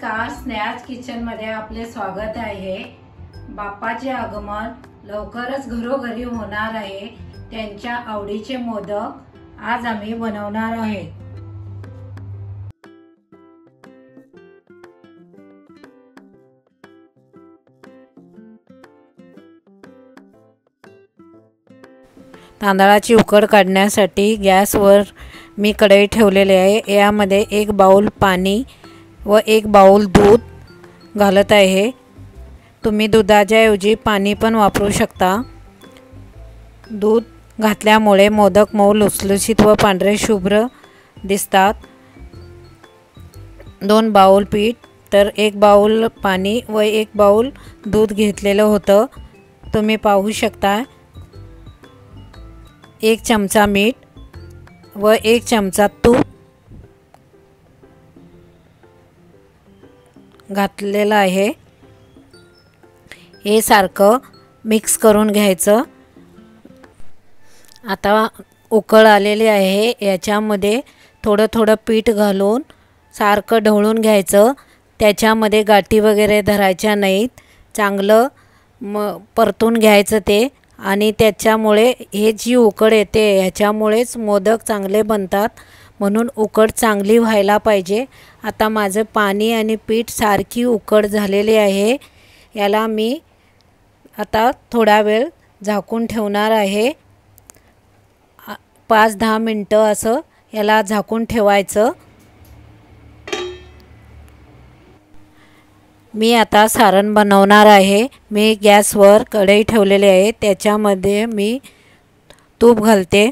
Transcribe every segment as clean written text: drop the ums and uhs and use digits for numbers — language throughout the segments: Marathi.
नमस्कार, स्नेहाज किचनमध्ये आपले स्वागत आहे। बाप्पाचे आगमन लवकरच घरोघरी होणार आहे। त्यांच्या आवडीचे मोदक आज आम्ही बनवणार आहे। तांदळाची उकड काढण्यासाठी गॅसवर मी कढई ठेवलेली आहे। यामध्ये 1 बाउल पाणी व 1 बाउल दूध घालत आहे। तुम्ही दुधाच्या ऐवजी पाणी पण वापरू शकता। दूध घातल्यामुळे मोदक मऊ लुसलुशीत व पांढरे शुभ्र दिसतात। 2 बाउल पीठ तर 1 बाउल पाणी व 1 बाउल दूध घेतलेलं होतं, तुम्ही पाहू शकता। 1 चमचा मीठ व 1 चमचा तूप घातलेलं आहे। हे सारखं मिक्स करून घ्यायचं। आता उकळ आलेली आहे, याच्यामध्ये थोडं थोडं पीठ घालून सारखं ढवळून घ्यायचं। त्याच्यामध्ये गाठी वगैरे धरायच्या नाहीत, चांगलं परतून घ्यायचं ते। आणि त्याच्यामुळे हे जी उकड येते ह्याच्यामुळेच मोदक चांगले बनतात, म्हणून उकड चांगली व्हायला पाहिजे। आता माझं पाणी आणि पीठ सारखी उकड झालेली आहे। याला मी आता थोडा वेळ झाकून ठेवणार आहे। 5-10 मिनिटं असं याला झाकून ठेवायचं। मी आता सारण बनवणार आहे। मी गॅसवर कढई ठेवलेली आहे, त्याच्यामध्ये मी तूप घालते।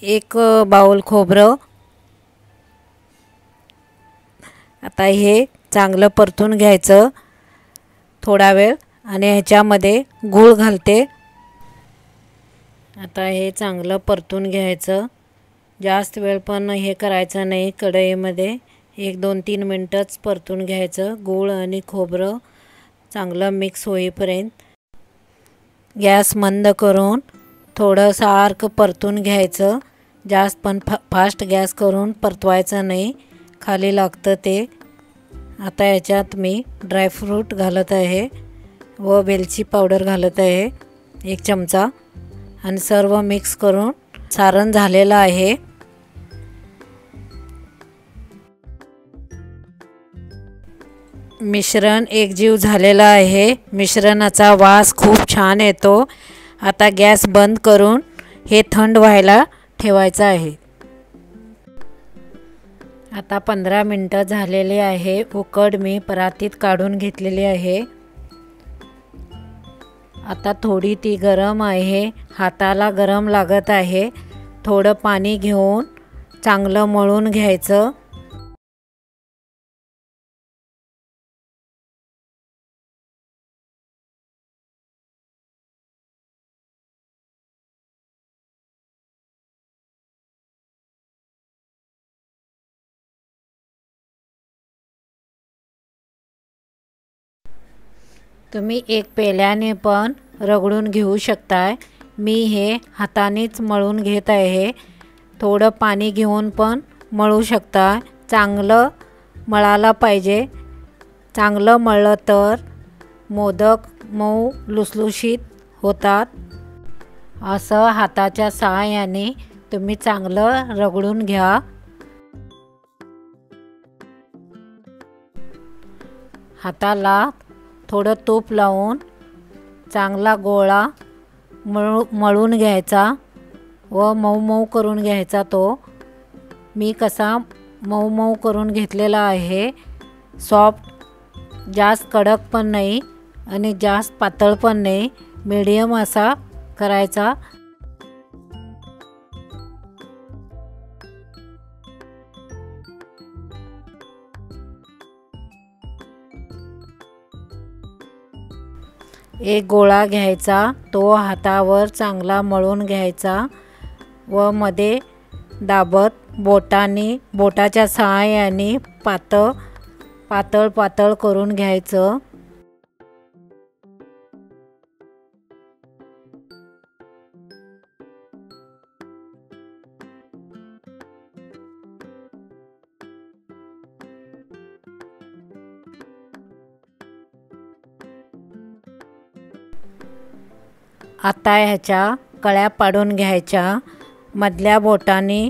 1 बाउल खोबरं। आता हे चांगलं परतून घ्यायचं थोडा वेळ आणि ह्याच्यामध्ये गूळ घालते। आता हे चांगलं परतून घ्यायचं, जास्त वेळ पण हे करायचं नाही। कढईमध्ये 1-2-3 मिनिटच परतून घ्यायचं, गूळ आणि खोबरं चांगलं मिक्स होईपर्यंत। गॅस मंद करून थोडं सारखं परतून घ्यायचं, जास्त पण फास्ट गॅस करून परतवायचं नाही, खाली लागतं ते। आता याच्यात मी ड्रायफ्रूट घालत आहे व वेलची पावडर घालत आहे 1 चमचा आणि सर्व मिक्स करून सारण झालेलं आहे। मिश्रण एकजीव झालेलं आहे। मिश्रणाचा वास खूप छान येतो। आता गॅस बंद करून हे थंड व्हायला ठेवायचं आहे। आता 15 मिनिटं झालेली आहे। उकड मी परातीत काढून घेतलेली आहे। आता थोडी ती गरम आहे, हाताला गरम लागत आहे। थोडं पाणी घेऊन चांगलं मळून घ्यायचं। तुम्ही 1 पेल्याने पण रगडून घेऊ शकताय। मी हे हातानेच मळून घेत आहे। थोडं पाणी घेऊन पण मळू शकता। चांगलं मळायला पाहिजे, चांगलं मळलं तर मोदक मऊ लुसलुशीत होतात। असं हाताच्या सहाय्याने तुम्ही चांगलं रगडून घ्या। हाताला थोडं तूप लावून चांगला गोळा मळून घ्यायचा व मऊ मऊ करून घ्यायचा तो। मी कसा मऊ मऊ करून घेतलेला आहे, सॉफ्ट, जास्त कडक पण नाही आणि जास्त पातळ पण नाही, मीडियम असा करायचा। एक गोळा घ्यायचा, तो हातावर चांगला मळून घ्यायचा व मध्ये दाबत बोटाच्या सहाय्याने पातळ पातळ करून घ्यायचं। आता ह्याच्या कळ्या पाडून घ्यायच्या। मधल्या बोटाने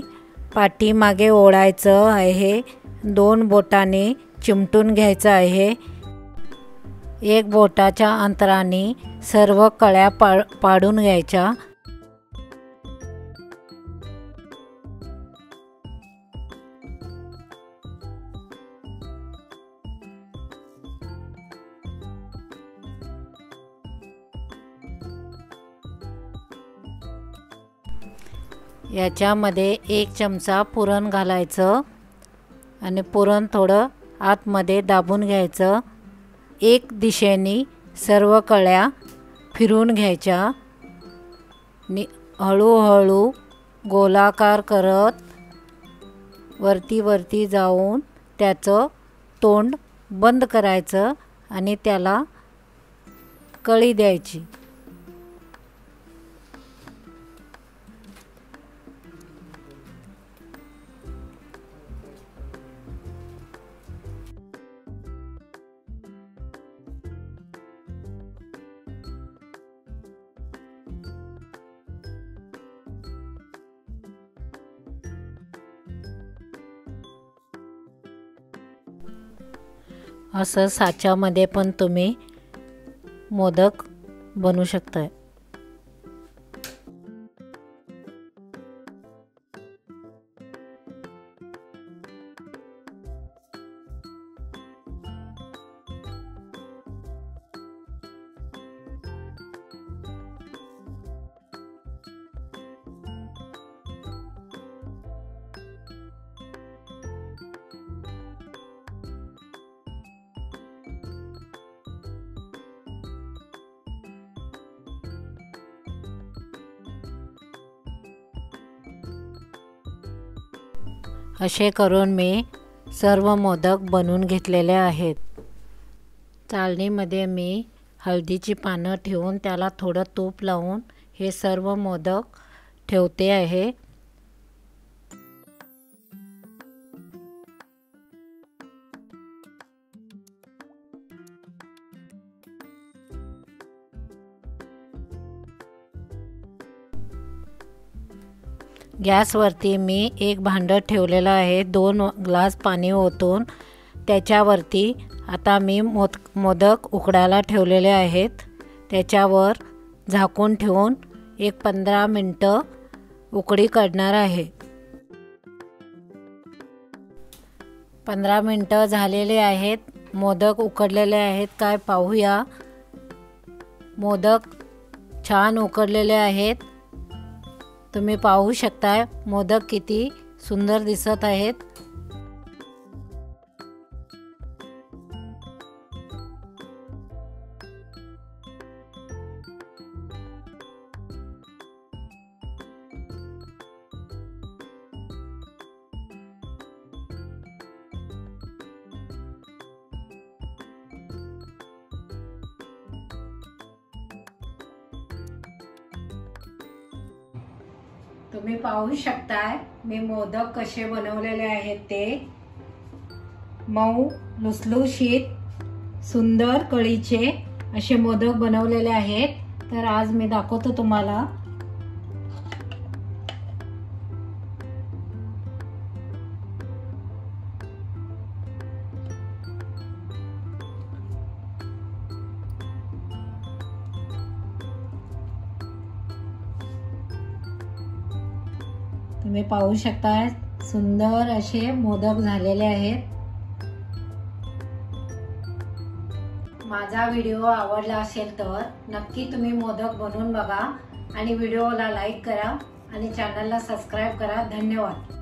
पाठीमागे ओढायचं आहे, 2 बोटाने चिमटून घ्यायचं आहे। 1 बोटाच्या अंतराने सर्व कळ्या पाडून घ्यायच्या। याच्यामध्ये 1 चमचा पुरण घालायचं आणि पुरण थोडं आतमध्ये दाबून घ्यायचं। एक दिशेने सर्व कळ्या फिरून घ्यायच्या। हळूहळू गोलाकार करत वरती जाऊन त्याचं तोंड बंद करायचं आणि त्याला कळी द्यायची। असं साच्यामध्ये पण तुम्ही मोदक बनवू शकता। असे करून मी सर्व मोदक बनवून घेतलेले आहेत। चाळणीमध्ये मी हळदीची पानं ठेवून त्याला थोडं तूप लावून हे सर्व मोदक ठेवते आहे। गॅसवरती मी एक भांडं ठेवलेलं आहे, 2 ग्लास पाणी ओतून त्याच्यावरती आता मी मोदक उकडायला ठेवलेले आहेत। त्याच्यावर झाकून ठेवून 15 मिनिटं उकडी काढणार आहे। 15 मिनिटं झालेले आहेत, मोदक उकडलेले आहेत काय पाहूया। मोदक छान उकडलेले आहेत, तुम्ही पाहू शकता मोदक किती सुंदर दिसत आहेत। तुम्ही पाहू शकताय मी मोदक कसे बनवलेले आहेत ते। मऊ लुसलुशीत सुंदर कळीचे असे मोदक बनवलेले आहेत। तर आज मी दाखवतो तुम्हाला। तुम्ही पाहू शकता सुंदर असे मोदक झालेले आहेत। माझा व्हिडिओ आवडला असेल तर नक्की तुम्ही मोदक बनवून बघा आणि व्हिडिओला लाईक करा आणि चॅनलला सबस्क्राइब करा। धन्यवाद।